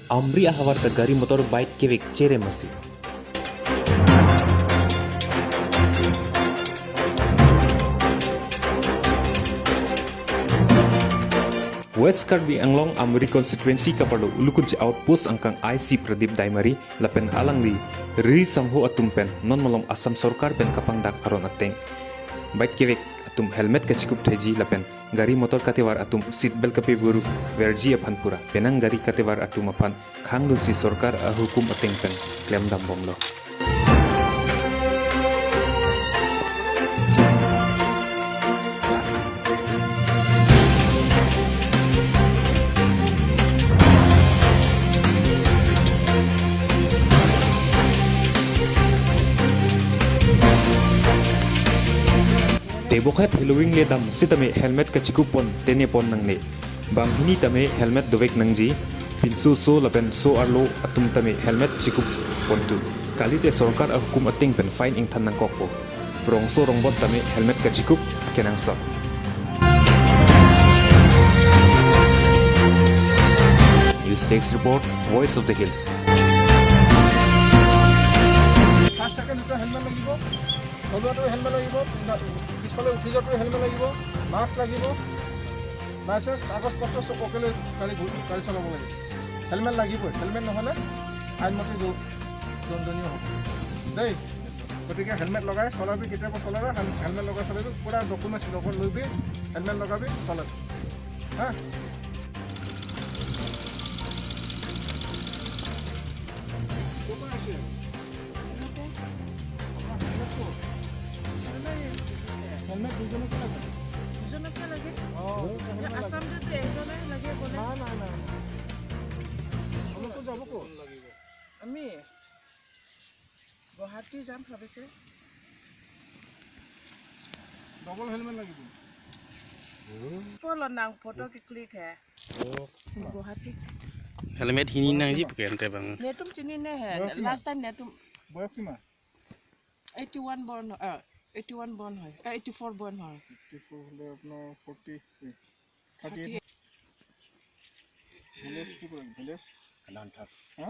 Amri ahawarta gari motor bike kevek chere masi. West Karbi Anglong Amri constituency kapalo ulukuj outpost angkang IC Pradip Daimari lapen alangli ri sangho atumpen non malong Assam Sarkar pen kapang dak aron ateng. Bike kevek atum helmet kachikup teji lapen gari motor katewar atum seat belt kape buru verji aphanpura penang gari katewar atum apan khang si Sarkar hukum ateng pen klem dam bomlo. Tebokhat Halloween le dam sitame helmet kachikupon tenepon nangne bang hini tame helmet dovek nangji pinsu so lapen so arlo atum tame helmet chikup pontu kalite Sarkar hukum ating pen fine ing than nangkokpo rongso rongbot tame helmet kachikup kenangsa. News Desk report, Voice of the Hills. Helmet লাগিব পিছফালে উঠি যোৱাটো helmet লাগিব mask লাগিব licence কাগজ পত্ৰ চব অকেলৈ গাড়ী চলাব লাগিব হেলমেট লাগিবই হেলমেট নহ'লে আইনমতে দণ্ডনীয় হ'ব দেই গতিকে হেলমেট লগাই চলাবি কেতিয়াবা চলাবি হেলমেট লগাই চলাবি পুৰা ডকুমেণ্টছ লগত লৈবি হেলমেট লগাবি চলাবি হা হেলমেট দুজনকে লাগে আসামতে এজনে লাগে বলে না আমাকো যাব কো আমি গুৱাহাটী যাম ভাবিছে ডবল হেলমেট লাগিব পল নাং ফটো ক্লিক হে গুৱাহাটী हेलमेट हिनी नang ji pukente bang নেতুম চিনি নে হে লাস্ট টাইম নেতুম বয়স কিমান 81 বৰ্ণ 81 বৰ্ণ হয় 84 বৰ্ণ হয় 84 হলে আপোনাৰ 40 38 ভিলেজ কি কৰিম ভিলেজ কালান্থাৰ হা